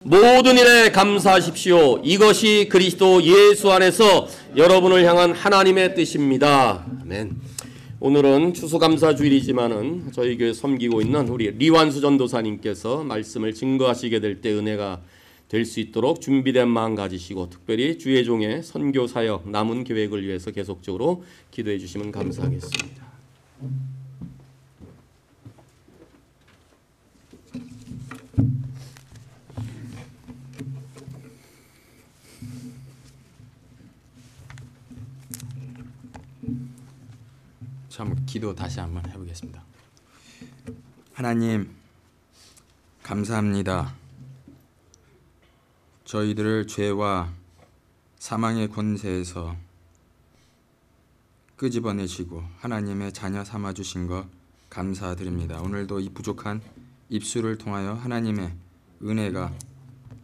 모든 일에 감사하십시오. 이것이 그리스도 예수 안에서 여러분을 향한 하나님의 뜻입니다. 아멘. 오늘은 추수감사주일이지만은 저희 교회 섬기고 있는 우리 리완수 전도사님께서 말씀을 증거하시게 될 때 은혜가 될 수 있도록 준비된 마음 가지시고, 특별히 주의 종의 선교 사역 남은 계획을 위해서 계속적으로 기도해 주시면 감사하겠습니다. 한번 기도 다시 한번 해보겠습니다. 하나님, 감사합니다. 저희들을 죄와 사망의 권세에서 끄집어내시고 하나님의 자녀 삼아주신 것 감사드립니다. 오늘도 이 부족한 입술을 통하여 하나님의 은혜가,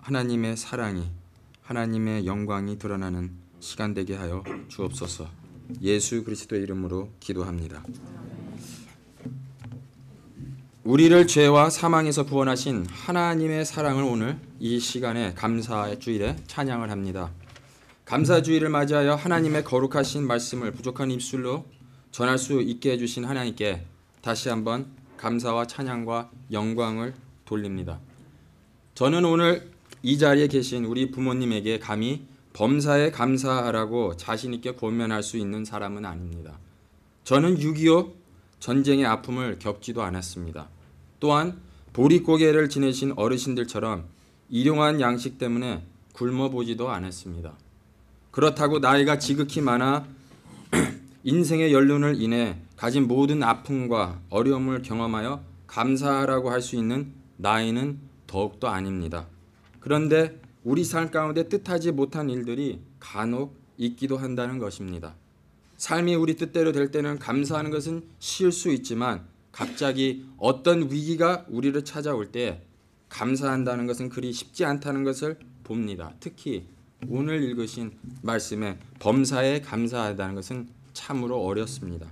하나님의 사랑이, 하나님의 영광이 드러나는 시간 되게 하여 주옵소서. 예수 그리스도의 이름으로 기도합니다. 우리를 죄와 사망에서 구원하신 하나님의 사랑을 오늘 이 시간에 감사의 주일에 찬양을 합니다. 감사주일을 맞이하여 하나님의 거룩하신 말씀을 부족한 입술로 전할 수 있게 해주신 하나님께 다시 한번 감사와 찬양과 영광을 돌립니다. 저는 오늘 이 자리에 계신 우리 부모님에게 감히 범사에 감사하라고 자신 있게 권면할 수 있는 사람은 아닙니다. 저는 6.25 전쟁의 아픔을 겪지도 않았습니다. 또한 보릿고개를 지내신 어르신들처럼 일용한 양식 때문에 굶어보지도 않았습니다. 그렇다고 나이가 지극히 많아 인생의 연륜을 인해 가진 모든 아픔과 어려움을 경험하여 감사하라고 할 수 있는 나이는 더욱더 아닙니다. 그런데 우리 삶 가운데 뜻하지 못한 일들이 간혹 있기도 한다는 것입니다. 삶이 우리 뜻대로 될 때는 감사하는 것은 쉬울 수 있지만 갑자기 어떤 위기가 우리를 찾아올 때 감사한다는 것은 그리 쉽지 않다는 것을 봅니다. 특히 오늘 읽으신 말씀에 범사에 감사하다는 것은 참으로 어렵습니다.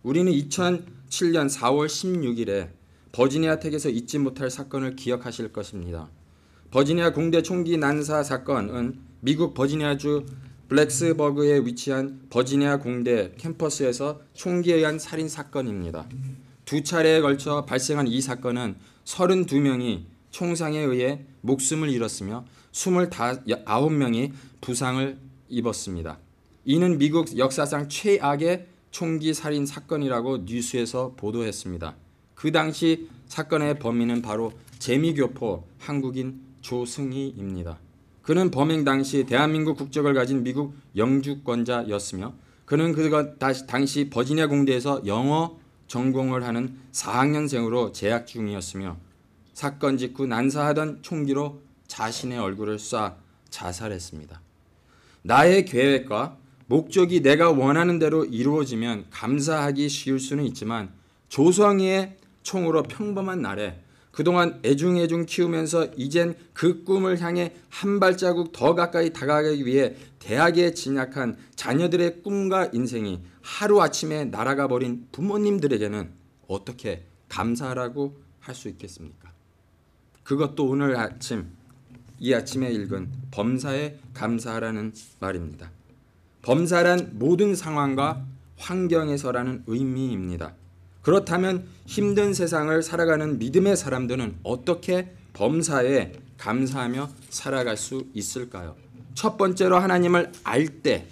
우리는 2007년 4월 16일에 버지니아 텍에서 잊지 못할 사건을 기억하실 것입니다. 버지니아 공대 총기 난사 사건은 미국 버지니아주 블랙스버그에 위치한 버지니아 공대 캠퍼스에서 총기에 의한 살인 사건입니다. 두 차례에 걸쳐 발생한 이 사건은 32명이 총상에 의해 목숨을 잃었으며 29명이 부상을 입었습니다. 이는 미국 역사상 최악의 총기 살인 사건이라고 뉴스에서 보도했습니다. 그 당시 사건의 범인은 바로 재미교포 한국인 조승희입니다. 그는 범행 당시 대한민국 국적을 가진 미국 영주권자였으며 그는 당시 버지니아 공대에서 영어 전공을 하는 4학년생으로 재학 중이었으며 사건 직후 난사하던 총기로 자신의 얼굴을 쏴 자살했습니다. 나의 계획과 목적이 내가 원하는 대로 이루어지면 감사하기 쉬울 수는 있지만 조성희의 총으로 평범한 날에 그동안 애중애중 키우면서 이젠 그 꿈을 향해 한 발자국 더 가까이 다가가기 위해 대학에 진학한 자녀들의 꿈과 인생이 하루아침에 날아가 버린 부모님들에게는 어떻게 감사하라고 할 수 있겠습니까? 그것도 오늘 아침, 이 아침에 읽은 범사에 감사하라는 말입니다. 범사란 모든 상황과 환경에서라는 의미입니다. 그렇다면 힘든 세상을 살아가는 믿음의 사람들은 어떻게 범사에 감사하며 살아갈 수 있을까요? 첫 번째로 하나님을 알 때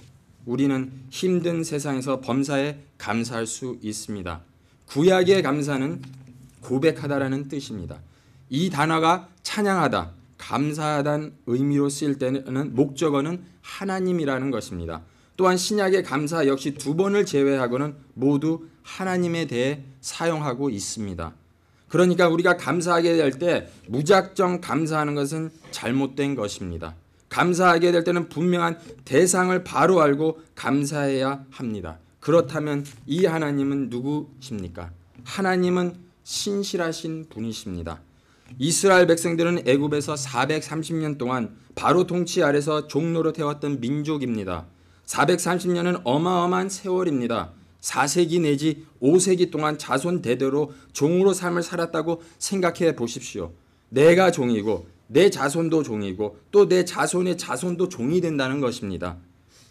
우리는 힘든 세상에서 범사에 감사할 수 있습니다. 구약의 감사는 고백하다라는 뜻입니다. 이 단어가 찬양하다, 감사하다는 의미로 쓰일 때는 목적어는 하나님이라는 것입니다. 또한 신약의 감사 역시 2번을 제외하고는 모두 하나님에 대해 사용하고 있습니다. 그러니까 우리가 감사하게 될 때 무작정 감사하는 것은 잘못된 것입니다. 감사하게 될 때는 분명한 대상을 바로 알고 감사해야 합니다. 그렇다면 이 하나님은 누구십니까? 하나님은 신실하신 분이십니다. 이스라엘 백성들은 애굽에서 430년 동안 바로 통치 아래서 종노릇 해왔던 민족입니다. 430년은 어마어마한 세월입니다. 4세기 내지 5세기 동안 자손 대대로 종으로 삶을 살았다고 생각해 보십시오. 내가 종이고 내 자손도 종이고 또 내 자손의 자손도 종이 된다는 것입니다.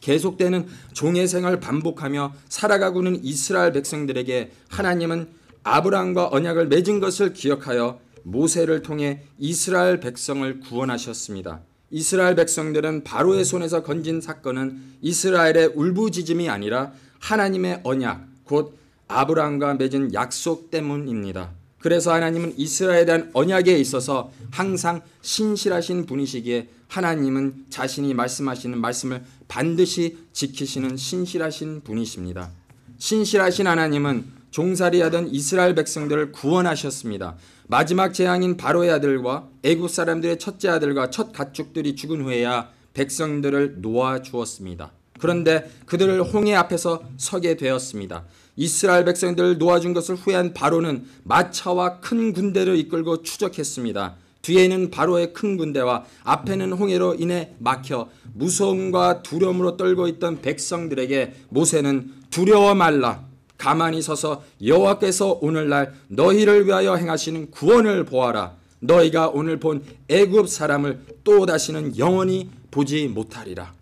계속되는 종의 생활을 반복하며 살아가고는 이스라엘 백성들에게 하나님은 아브라함과 언약을 맺은 것을 기억하여 모세를 통해 이스라엘 백성을 구원하셨습니다. 이스라엘 백성들은 바로의 손에서 건진 사건은 이스라엘의 울부짖음이 아니라 하나님의 언약, 곧 아브라함과 맺은 약속 때문입니다. 그래서 하나님은 이스라엘에 대한 언약에 있어서 항상 신실하신 분이시기에 하나님은 자신이 말씀하시는 말씀을 반드시 지키시는 신실하신 분이십니다. 신실하신 하나님은 종살이하던 이스라엘 백성들을 구원하셨습니다. 마지막 재앙인 바로의 아들과 애굽 사람들의 첫째 아들과 첫 가축들이 죽은 후에야 백성들을 놓아 주었습니다. 그런데 그들을 홍해 앞에서 서게 되었습니다. 이스라엘 백성들을 놓아준 것을 후회한 바로는 마차와 큰 군대를 이끌고 추적했습니다. 뒤에는 바로의 큰 군대와 앞에는 홍해로 인해 막혀 무서움과 두려움으로 떨고 있던 백성들에게 모세는 두려워 말라, 가만히 서서 여호와께서 오늘날 너희를 위하여 행하시는 구원을 보아라. 너희가 오늘 본 애굽 사람을 또 다시는 영원히 보지 못하리라.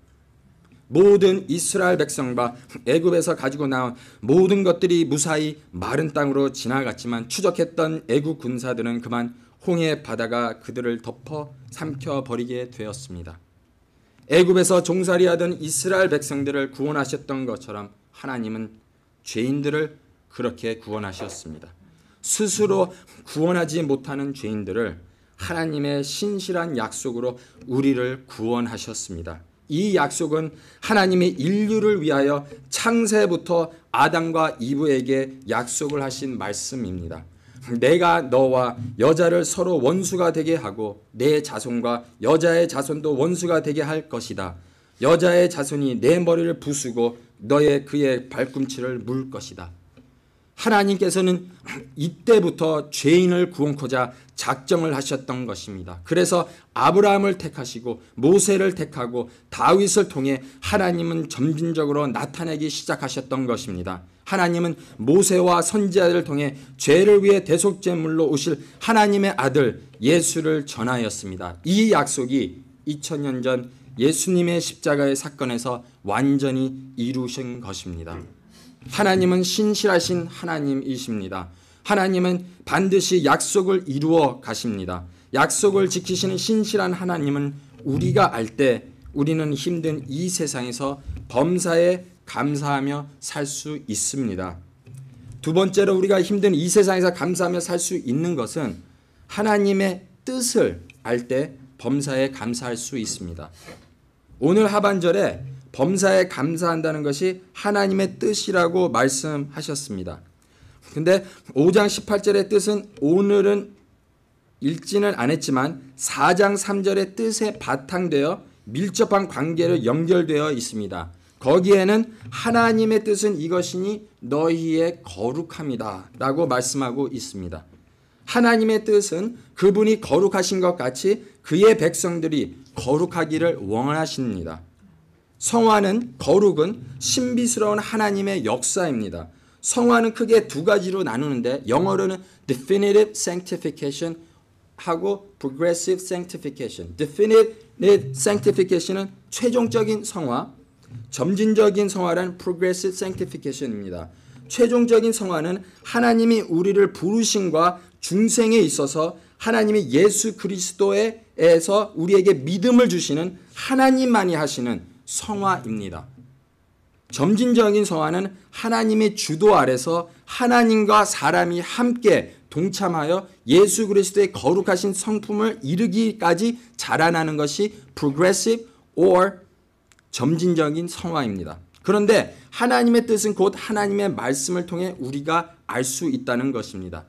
모든 이스라엘 백성과 애굽에서 가지고 나온 모든 것들이 무사히 마른 땅으로 지나갔지만 추적했던 애굽 군사들은 그만 홍해 바다가 그들을 덮어 삼켜버리게 되었습니다. 애굽에서 종살이하던 이스라엘 백성들을 구원하셨던 것처럼 하나님은 죄인들을 그렇게 구원하셨습니다. 스스로 구원하지 못하는 죄인들을 하나님의 신실한 약속으로 우리를 구원하셨습니다. 이 약속은 하나님이 인류를 위하여 창세부터 아담과 이브에게 약속을 하신 말씀입니다. 내가 너와 여자를 서로 원수가 되게 하고 내 자손과 여자의 자손도 원수가 되게 할 것이다. 여자의 자손이 내 머리를 부수고 그의 발꿈치를 물 것이다. 하나님께서는 이때부터 죄인을 구원코자 작정을 하셨던 것입니다. 그래서 아브라함을 택하시고 모세를 택하고 다윗을 통해 하나님은 점진적으로 나타내기 시작하셨던 것입니다. 하나님은 모세와 선지자들을 통해 죄를 위해 대속제물로 오실 하나님의 아들 예수를 전하였습니다. 이 약속이 2000년 전 예수님의 십자가의 사건에서 완전히 이루신 것입니다. 하나님은 신실하신 하나님이십니다. 하나님은 반드시 약속을 이루어 가십니다. 약속을 지키시는 신실한 하나님은 우리가 알 때 우리는 힘든 이 세상에서 범사에 감사하며 살 수 있습니다. 두 번째로 우리가 힘든 이 세상에서 감사하며 살 수 있는 것은 하나님의 뜻을 알 때 범사에 감사할 수 있습니다. 오늘 하반절에 범사에 감사한다는 것이 하나님의 뜻이라고 말씀하셨습니다. 근데 5장 18절의 뜻은 오늘은 읽지는 않았지만 4장 3절의 뜻에 바탕되어 밀접한 관계로 연결되어 있습니다. 거기에는 하나님의 뜻은 이것이니 너희의 거룩함이다 라고 말씀하고 있습니다. 하나님의 뜻은 그분이 거룩하신 것 같이 그의 백성들이 거룩하기를 원하십니다. 성화는 거룩은 신비스러운 하나님의 역사입니다. 성화는 크게 두 가지로 나누는데 영어로는 definitive sanctification 하고 progressive sanctification. definitive sanctification은 최종적인 성화, 점진적인 성화란 progressive sanctification입니다. 최종적인 성화는 하나님이 우리를 부르심과 중생에 있어서 하나님이 예수 그리스도에서 우리에게 믿음을 주시는 하나님만이 하시는 성화입니다. 점진적인 성화는 하나님의 주도 아래서 하나님과 사람이 함께 동참하여 예수 그리스도의 거룩하신 성품을 이루기까지 자라나는 것이 progressive or 점진적인 성화입니다. 그런데 하나님의 뜻은 곧 하나님의 말씀을 통해 우리가 알 수 있다는 것입니다.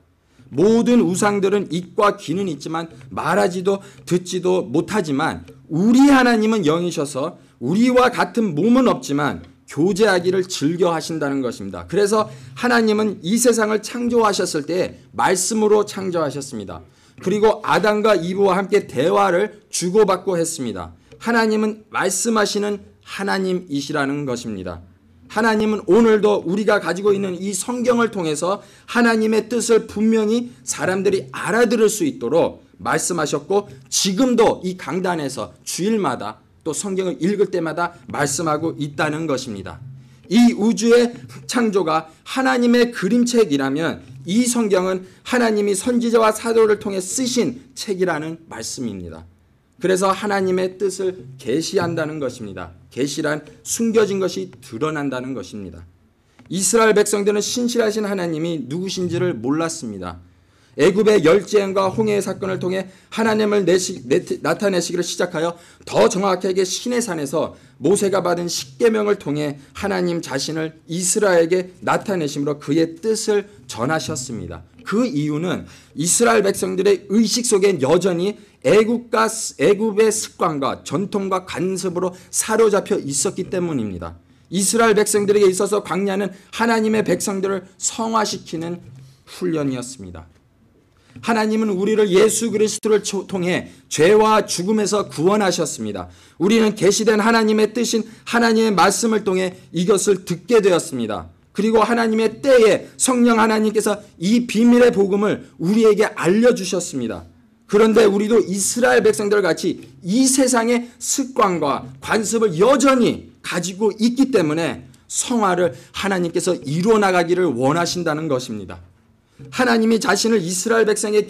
모든 우상들은 입과 귀는 있지만 말하지도 듣지도 못하지만 우리 하나님은 영이셔서 우리와 같은 몸은 없지만 교제하기를 즐겨 하신다는 것입니다. 그래서 하나님은 이 세상을 창조하셨을 때 말씀으로 창조하셨습니다. 그리고 아담과 이브와 함께 대화를 주고받고 했습니다. 하나님은 말씀하시는 하나님이시라는 것입니다. 하나님은 오늘도 우리가 가지고 있는 이 성경을 통해서 하나님의 뜻을 분명히 사람들이 알아들을 수 있도록 말씀하셨고 지금도 이 강단에서 주일마다 또 성경을 읽을 때마다 말씀하고 있다는 것입니다. 이 우주의 창조가 하나님의 그림책이라면 이 성경은 하나님이 선지자와 사도를 통해 쓰신 책이라는 말씀입니다. 그래서 하나님의 뜻을 계시한다는 것입니다. 계시란 숨겨진 것이 드러난다는 것입니다. 이스라엘 백성들은 신실하신 하나님이 누구신지를 몰랐습니다. 애굽의 열재행과 홍해의 사건을 통해 하나님을 나타내시기를 시작하여 더 정확하게 시내산에서 모세가 받은 십계명을 통해 하나님 자신을 이스라엘에게 나타내심으로 그의 뜻을 전하셨습니다. 그 이유는 이스라엘 백성들의 의식 속에 여전히 애굽의 습관과 전통과 관습으로 사로잡혀 있었기 때문입니다. 이스라엘 백성들에게 있어서 광야는 하나님의 백성들을 성화시키는 훈련이었습니다. 하나님은 우리를 예수 그리스도를 통해 죄와 죽음에서 구원하셨습니다. 우리는 계시된 하나님의 뜻인 하나님의 말씀을 통해 이것을 듣게 되었습니다. 그리고 하나님의 때에 성령 하나님께서 이 비밀의 복음을 우리에게 알려주셨습니다. 그런데 우리도 이스라엘 백성들 같이 이 세상의 습관과 관습을 여전히 가지고 있기 때문에 성화를 하나님께서 이루어 나가기를 원하신다는 것입니다. 하나님이 자신을 이스라엘 백성에게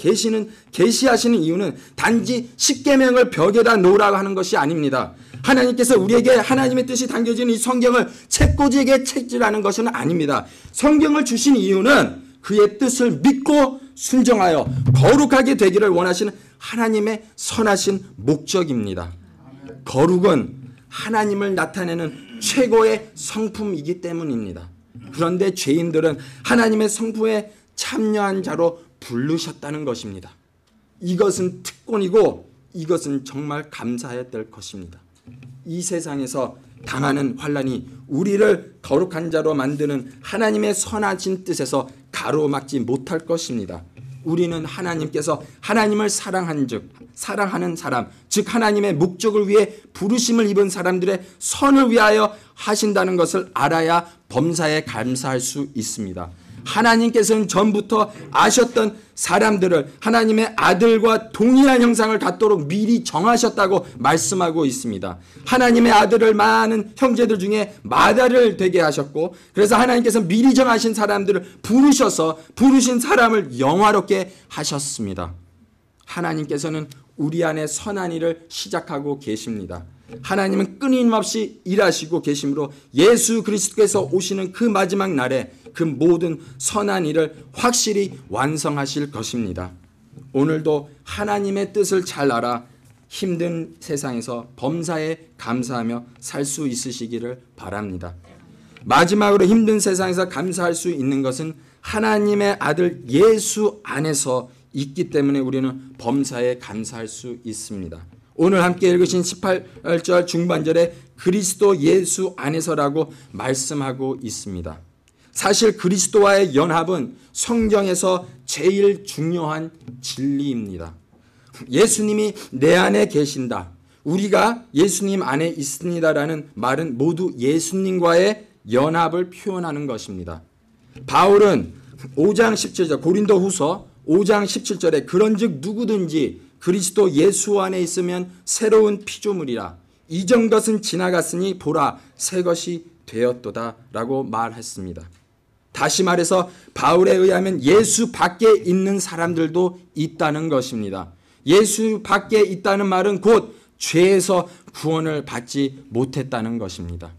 계시하시는 이유는 단지 십계명을 벽에다 놓으라고 하는 것이 아닙니다. 하나님께서 우리에게 하나님의 뜻이 담겨진 이 성경을 책꽂이에 책지라는 것은 아닙니다. 성경을 주신 이유는 그의 뜻을 믿고 순종하여 거룩하게 되기를 원하시는 하나님의 선하신 목적입니다. 거룩은 하나님을 나타내는 최고의 성품이기 때문입니다. 그런데 죄인들은 하나님의 성품에 참여한 자로 부르셨다는 것입니다. 이것은 특권이고 이것은 정말 감사해야 될 것입니다. 이 세상에서 당하는 환난이 우리를 거룩한 자로 만드는 하나님의 선하신 뜻에서 가로막지 못할 것입니다. 우리는 하나님께서 하나님을 사랑하는 사람, 즉 하나님의 목적을 위해 부르심을 입은 사람들의 선을 위하여 하신다는 것을 알아야 범사에 감사할 수 있습니다. 하나님께서는 전부터 아셨던 사람들을 하나님의 아들과 동일한 형상을 갖도록 미리 정하셨다고 말씀하고 있습니다. 하나님의 아들을 많은 형제들 중에 마다를 되게 하셨고, 그래서 하나님께서 미리 정하신 사람들을 부르셔서 부르신 사람을 영화롭게 하셨습니다. 하나님께서는 우리 안에 선한 일을 시작하고 계십니다. 하나님은 끊임없이 일하시고 계시므로 예수 그리스도께서 오시는 그 마지막 날에 그 모든 선한 일을 확실히 완성하실 것입니다. 오늘도 하나님의 뜻을 잘 알아 힘든 세상에서 범사에 감사하며 살 수 있으시기를 바랍니다. 마지막으로 힘든 세상에서 감사할 수 있는 것은 하나님의 아들 예수 안에서 있기 때문에 우리는 범사에 감사할 수 있습니다. 오늘 함께 읽으신 18절 중반절에 그리스도 예수 안에서라고 말씀하고 있습니다. 사실 그리스도와의 연합은 성경에서 제일 중요한 진리입니다. 예수님이 내 안에 계신다, 우리가 예수님 안에 있습니다라는 말은 모두 예수님과의 연합을 표현하는 것입니다. 바울은 5장 17절 고린도후서 5장 17절에 그런즉 누구든지 그리스도 예수 안에 있으면 새로운 피조물이라 이전 것은 지나갔으니 보라 새 것이 되었도다 라고 말했습니다. 다시 말해서 바울에 의하면 예수 밖에 있는 사람들도 있다는 것입니다. 예수 밖에 있다는 말은 곧 죄에서 구원을 받지 못했다는 것입니다.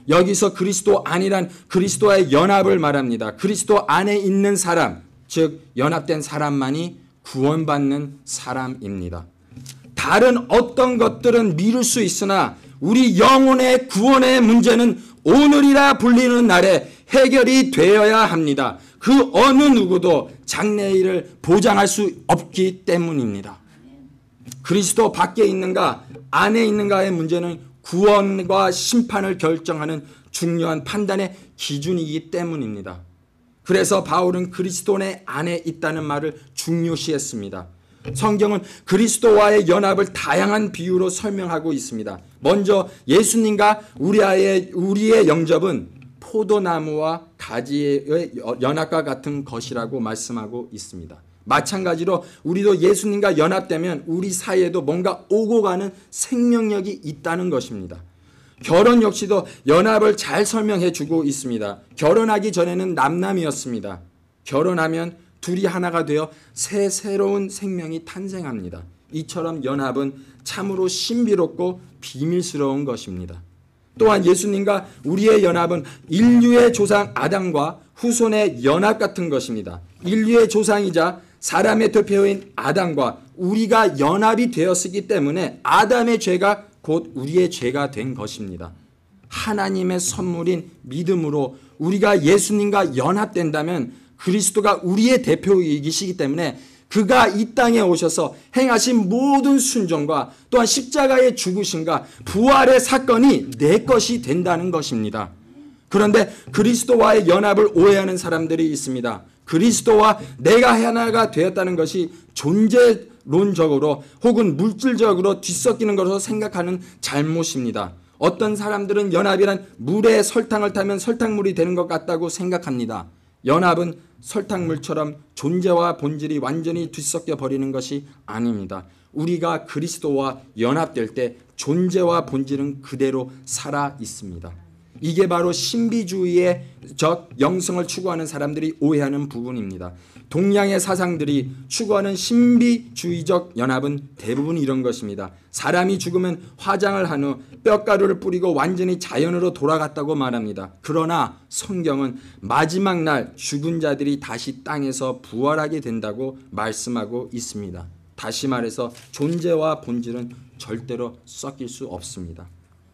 여기서 그리스도 안이란 그리스도와의 연합을 말합니다. 그리스도 안에 있는 사람, 즉 연합된 사람만이 구원받는 사람입니다. 다른 어떤 것들은 미룰 수 있으나 우리 영혼의 구원의 문제는 오늘이라 불리는 날에 해결이 되어야 합니다. 그 어느 누구도 장래일을 보장할 수 없기 때문입니다. 그리스도 밖에 있는가 안에 있는가의 문제는 구원과 심판을 결정하는 중요한 판단의 기준이기 때문입니다. 그래서 바울은 그리스도 안에 있다는 말을 중요시했습니다. 성경은 그리스도와의 연합을 다양한 비유로 설명하고 있습니다. 먼저 예수님과 우리의 영접은 포도나무와 가지의 연합과 같은 것이라고 말씀하고 있습니다. 마찬가지로 우리도 예수님과 연합되면 우리 사이에도 뭔가 오고 가는 생명력이 있다는 것입니다. 결혼 역시도 연합을 잘 설명해 주고 있습니다. 결혼하기 전에는 남남이었습니다. 결혼하면 둘이 하나가 되어 새로운 생명이 탄생합니다. 이처럼 연합은 참으로 신비롭고 비밀스러운 것입니다. 또한 예수님과 우리의 연합은 인류의 조상 아담과 후손의 연합 같은 것입니다. 인류의 조상이자 사람의 대표인 아담과 우리가 연합이 되었기 때문에 아담의 죄가 곧 우리의 죄가 된 것입니다. 하나님의 선물인 믿음으로 우리가 예수님과 연합된다면 그리스도가 우리의 대표이시기 때문에 그가 이 땅에 오셔서 행하신 모든 순종과 또한 십자가의 죽으심과 부활의 사건이 내 것이 된다는 것입니다. 그런데 그리스도와의 연합을 오해하는 사람들이 있습니다. 그리스도와 내가 하나가 되었다는 것이 존재론적으로 혹은 물질적으로 뒤섞이는 것으로 생각하는 잘못입니다. 어떤 사람들은 연합이란 물에 설탕을 타면 설탕물이 되는 것 같다고 생각합니다. 연합은 설탕물처럼 존재와 본질이 완전히 뒤섞여 버리는 것이 아닙니다. 우리가 그리스도와 연합될 때 존재와 본질은 그대로 살아 있습니다. 이게 바로 신비주의의 영성을 추구하는 사람들이 오해하는 부분입니다. 동양의 사상들이 추구하는 신비주의적 연합은 대부분 이런 것입니다. 사람이 죽으면 화장을 한 후 뼈가루를 뿌리고 완전히 자연으로 돌아갔다고 말합니다. 그러나 성경은 마지막 날 죽은 자들이 다시 땅에서 부활하게 된다고 말씀하고 있습니다. 다시 말해서 존재와 본질은 절대로 섞일 수 없습니다.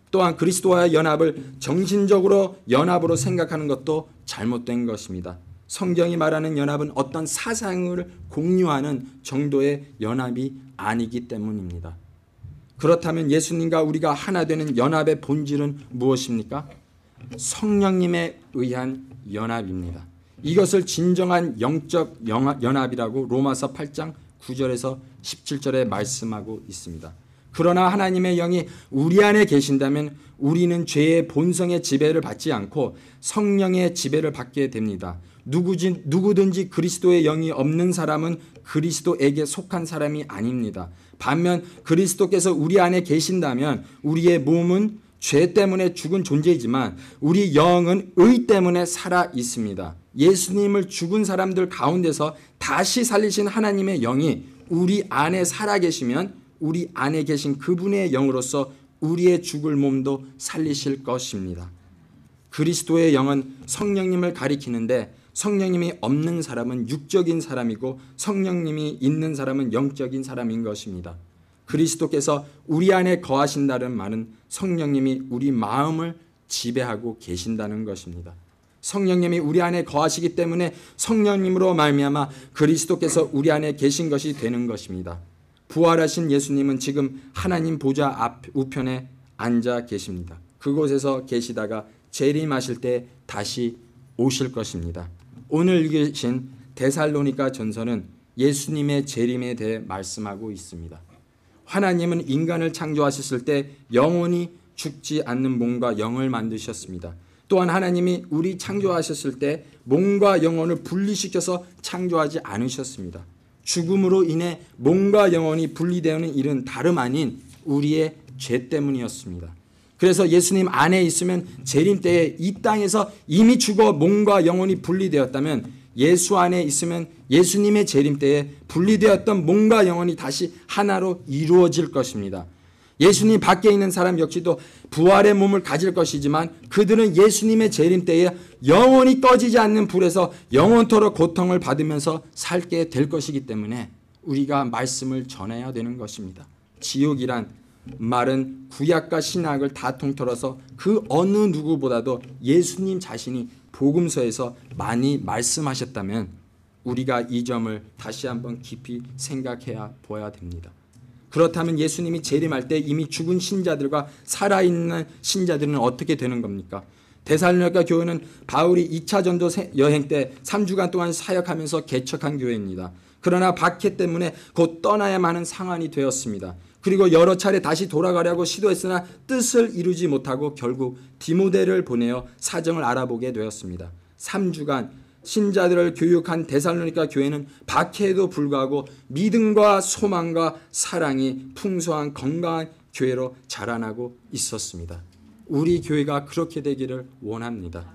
또한 그리스도와의 연합을 정신적으로 연합으로 생각하는 것도 잘못된 것입니다. 성경이 말하는 연합은 어떤 사상을 공유하는 정도의 연합이 아니기 때문입니다. 그렇다면 예수님과 우리가 하나 되는 연합의 본질은 무엇입니까? 성령님에 의한 연합입니다. 이것을 진정한 영적 연합이라고 로마서 8장 9절에서 17절에 말씀하고 있습니다. 그러나 하나님의 영이 우리 안에 계신다면 우리는 죄의 본성의 지배를 받지 않고 성령의 지배를 받게 됩니다. 누구든지 그리스도의 영이 없는 사람은 그리스도에게 속한 사람이 아닙니다. 반면 그리스도께서 우리 안에 계신다면 우리의 몸은 죄 때문에 죽은 존재이지만 우리 영은 의 때문에 살아 있습니다. 예수님을 죽은 사람들 가운데서 다시 살리신 하나님의 영이 우리 안에 살아 계시면 우리 안에 계신 그분의 영으로서 우리의 죽을 몸도 살리실 것입니다. 그리스도의 영은 성령님을 가리키는데 성령님이 없는 사람은 육적인 사람이고 성령님이 있는 사람은 영적인 사람인 것입니다. 그리스도께서 우리 안에 거하신다는 말은 성령님이 우리 마음을 지배하고 계신다는 것입니다. 성령님이 우리 안에 거하시기 때문에 성령님으로 말미암아 그리스도께서 우리 안에 계신 것이 되는 것입니다. 부활하신 예수님은 지금 하나님 보좌 우편에 앉아 계십니다. 그곳에서 계시다가 재림하실 때 다시 오실 것입니다. 오늘 읽으신 데살로니가 전서는 예수님의 재림에 대해 말씀하고 있습니다. 하나님은 인간을 창조하셨을 때 영원히 죽지 않는 몸과 영을 만드셨습니다. 또한 하나님이 우리 창조하셨을 때 몸과 영혼을 분리시켜서 창조하지 않으셨습니다. 죽음으로 인해 몸과 영혼이 분리되는 일은 다름 아닌 우리의 죄 때문이었습니다. 그래서 예수님 안에 있으면 재림 때에 이 땅에서 이미 죽어 몸과 영혼이 분리되었다면 예수 안에 있으면 예수님의 재림 때에 분리되었던 몸과 영혼이 다시 하나로 이루어질 것입니다. 예수님 밖에 있는 사람 역시도 부활의 몸을 가질 것이지만 그들은 예수님의 재림 때에 영원히 꺼지지 않는 불에서 영원토록 고통을 받으면서 살게 될 것이기 때문에 우리가 말씀을 전해야 되는 것입니다. 지옥이란 말은 구약과 신약을 다 통틀어서 그 어느 누구보다도 예수님 자신이 복음서에서 많이 말씀하셨다면 우리가 이 점을 다시 한번 깊이 생각해야 보아야 됩니다. 그렇다면 예수님이 재림할 때 이미 죽은 신자들과 살아있는 신자들은 어떻게 되는 겁니까? 데살로니가 교회는 바울이 2차 전도 여행 때 3주간 동안 사역하면서 개척한 교회입니다. 그러나 박해 때문에 곧 떠나야만 하는 상황이 되었습니다. 그리고 여러 차례 다시 돌아가려고 시도했으나 뜻을 이루지 못하고 결국 디모데를 보내어 사정을 알아보게 되었습니다. 3주간 신자들을 교육한 데살로니가 교회는 박해에도 불구하고 믿음과 소망과 사랑이 풍성한 건강한 교회로 자라나고 있었습니다. 우리 교회가 그렇게 되기를 원합니다.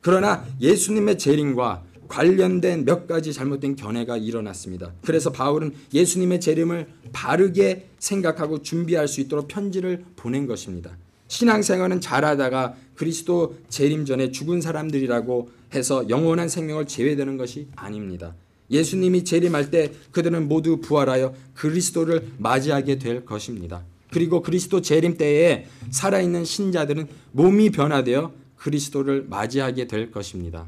그러나 예수님의 재림과 관련된 몇 가지 잘못된 견해가 일어났습니다. 그래서 바울은 예수님의 재림을 바르게 생각하고 준비할 수 있도록 편지를 보낸 것입니다. 신앙생활은 잘하다가 그리스도 재림 전에 죽은 사람들이라고 해서 영원한 생명을 제외되는 것이 아닙니다. 예수님이 재림할 때 그들은 모두 부활하여 그리스도를 맞이하게 될 것입니다. 그리고 그리스도 재림 때에 살아있는 신자들은 몸이 변화되어 그리스도를 맞이하게 될 것입니다.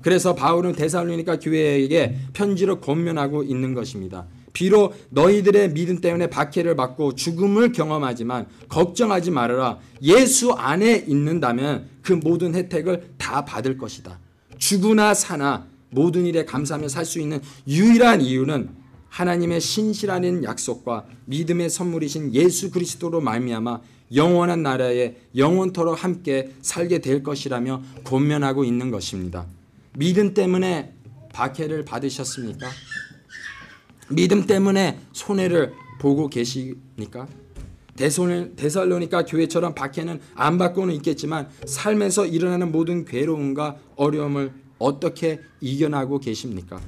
그래서 바울은 데살로니가 교회에게 편지로 권면하고 있는 것입니다. 비록 너희들의 믿음 때문에 박해를 받고 죽음을 경험하지만 걱정하지 말아라. 예수 안에 있는다면 그 모든 혜택을 다 받을 것이다. 죽으나 사나 모든 일에 감사하며 살 수 있는 유일한 이유는 하나님의 신실한 약속과 믿음의 선물이신 예수 그리스도로 말미암아 영원한 나라에 영원토록 함께 살게 될 것이라며 권면하고 있는 것입니다. 믿음 때문에 박해를 받으셨습니까? 믿음 때문에 손해를 보고 계십니까? 데살로니가 교회처럼 박해는 안 받고는 있겠지만 삶에서 일어나는 모든 괴로움과 어려움을 어떻게 이겨나고 계십니까?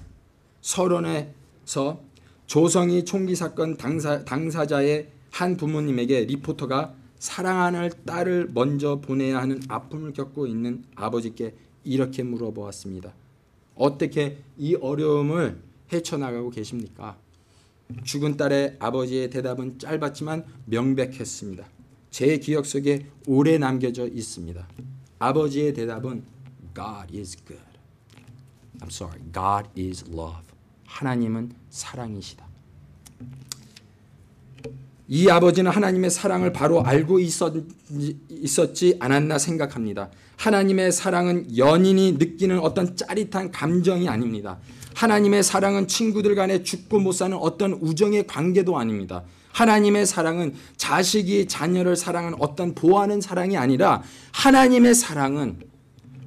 서론에서 조성이 총기 사건 당사자의 한 부모님에게 리포터가 사랑하는 딸을 먼저 보내야 하는 아픔을 겪고 있는 아버지께 이렇게 물어보았습니다. 어떻게 이 어려움을 헤쳐나가고 계십니까? 죽은 딸의 아버지의 대답은 짧았지만 명백했습니다. 제 기억 속에 오래 남겨져 있습니다. 아버지의 대답은 God is good. I'm sorry. God is love. 하나님은 사랑이시다. 이 아버지는 하나님의 사랑을 바로 알고 있었지 않았나 생각합니다. 하나님의 사랑은 연인이 느끼는 어떤 짜릿한 감정이 아닙니다. 하나님의 사랑은 친구들 간에 죽고 못 사는 어떤 우정의 관계도 아닙니다. 하나님의 사랑은 자식이 자녀를 사랑하는 어떤 보호하는 사랑이 아니라 하나님의 사랑은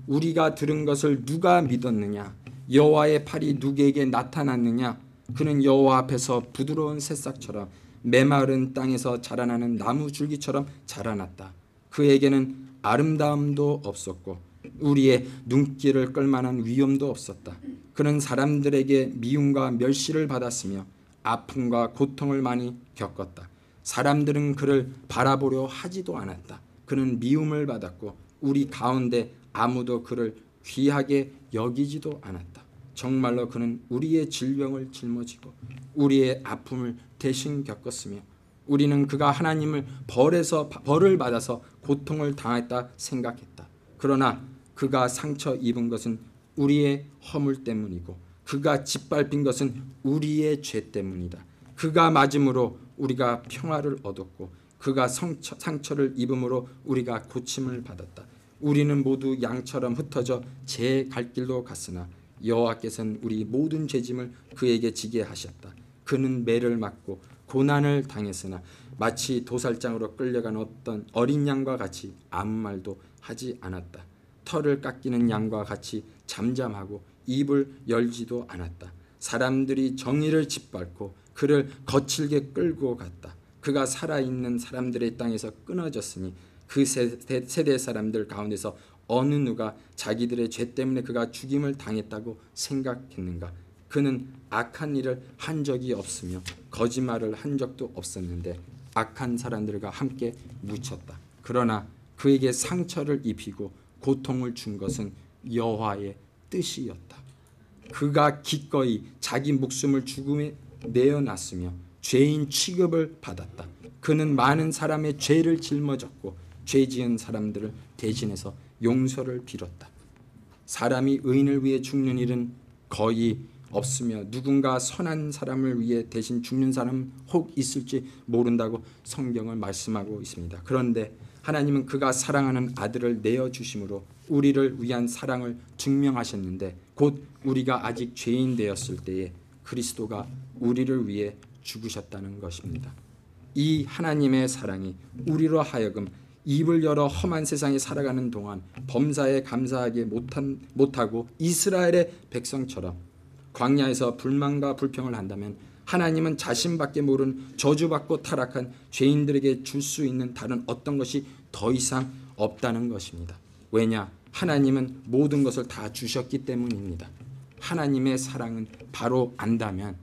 우리가 들은 것을 누가 믿었느냐? 여호와의 팔이 누구에게 나타났느냐? 그는 여호와 앞에서 부드러운 새싹처럼 메마른 땅에서 자라나는 나무 줄기처럼 자라났다. 그에게는 아름다움도 없었고 우리의 눈길을 끌만한 위엄도 없었다. 그는 사람들에게 미움과 멸시를 받았으며 아픔과 고통을 많이 겪었다. 사람들은 그를 바라보려 하지도 않았다. 그는 미움을 받았고 우리 가운데 아무도 그를 귀하게 여기지도 않았다. 정말로 그는 우리의 질병을 짊어지고 우리의 아픔을 대신 겪었으며 우리는 그가 하나님을 벌을 받아서 고통을 당했다 생각했다. 그러나 그가 상처 입은 것은 우리의 허물 때문이고 그가 짓밟힌 것은 우리의 죄 때문이다. 그가 맞음으로 우리가 평화를 얻었고 그가 상처를 입음으로 우리가 고침을 받았다. 우리는 모두 양처럼 흩어져 제 갈 길로 갔으나 여호와께서는 우리 모든 죄짐을 그에게 지게 하셨다. 그는 매를 맞고 고난을 당했으나 마치 도살장으로 끌려간 어떤 어린 양과 같이 아무 말도 하지 않았다. 털을 깎이는 양과 같이 잠잠하고 입을 열지도 않았다. 사람들이 정의를 짓밟고 그를 거칠게 끌고 갔다. 그가 살아있는 사람들의 땅에서 끊어졌으니 그 세대 사람들 가운데서 어느 누가 자기들의 죄 때문에 그가 죽임을 당했다고 생각했는가? 그는 악한 일을 한 적이 없으며 거짓말을 한 적도 없었는데 악한 사람들과 함께 묻혔다. 그러나 그에게 상처를 입히고 고통을 준 것은 여호와의 뜻이었다. 그가 기꺼이 자기 목숨을 죽음에 내어놨으며 죄인 취급을 받았다. 그는 많은 사람의 죄를 짊어졌고 죄 지은 사람들을 대신해서 용서를 빌었다. 사람이 의인을 위해 죽는 일은 거의 없으며 누군가 선한 사람을 위해 대신 죽는 사람은 혹 있을지 모른다고 성경을 말씀하고 있습니다. 그런데 하나님은 그가 사랑하는 아들을 내어주심으로 우리를 위한 사랑을 증명하셨는데 곧 우리가 아직 죄인 되었을 때에 그리스도가 우리를 위해 죽으셨다는 것입니다. 이 하나님의 사랑이 우리로 하여금 입을 열어 험한 세상에 살아가는 동안 범사에 감사하게 못하고 이스라엘의 백성처럼 광야에서 불만과 불평을 한다면 하나님은 자신밖에 모르는 저주받고 타락한 죄인들에게 줄 수 있는 다른 어떤 것이 더 이상 없다는 것입니다. 왜냐? 하나님은 모든 것을 다 주셨기 때문입니다. 하나님의 사랑은 바로 안다면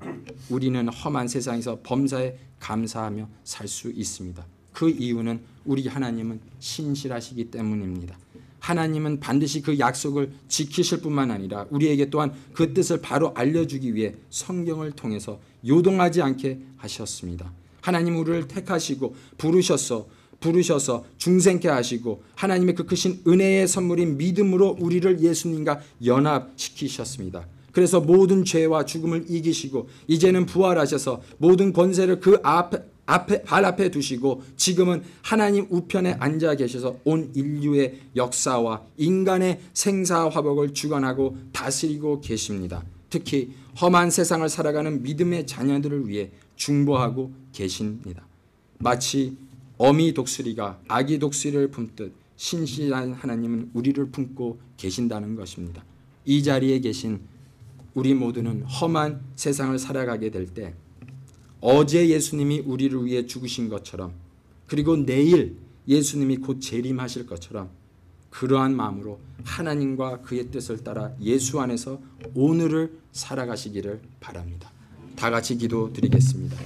우리는 험한 세상에서 범사에 감사하며 살 수 있습니다. 그 이유는 우리 하나님은 신실하시기 때문입니다. 하나님은 반드시 그 약속을 지키실 뿐만 아니라 우리에게 또한 그 뜻을 바로 알려주기 위해 성경을 통해서 요동하지 않게 하셨습니다. 하나님 우리를 택하시고 부르셔서 중생케 하시고 하나님의 그 크신 은혜의 선물인 믿음으로 우리를 예수님과 연합시키셨습니다. 그래서 모든 죄와 죽음을 이기시고 이제는 부활하셔서 모든 권세를 그 발 앞에 두시고 지금은 하나님 우편에 앉아 계셔서 온 인류의 역사와 인간의 생사화복을 주관하고 다스리고 계십니다. 특히 험한 세상을 살아가는 믿음의 자녀들을 위해 중보하고 계십니다. 마치 어미 독수리가 아기 독수리를 품듯 신실한 하나님은 우리를 품고 계신다는 것입니다. 이 자리에 계신 우리 모두는 험한 세상을 살아가게 될 때 어제 예수님이 우리를 위해 죽으신 것처럼 그리고 내일 예수님이 곧 재림하실 것처럼 그러한 마음으로 하나님과 그의 뜻을 따라 예수 안에서 오늘을 살아가시기를 바랍니다. 다 같이 기도드리겠습니다.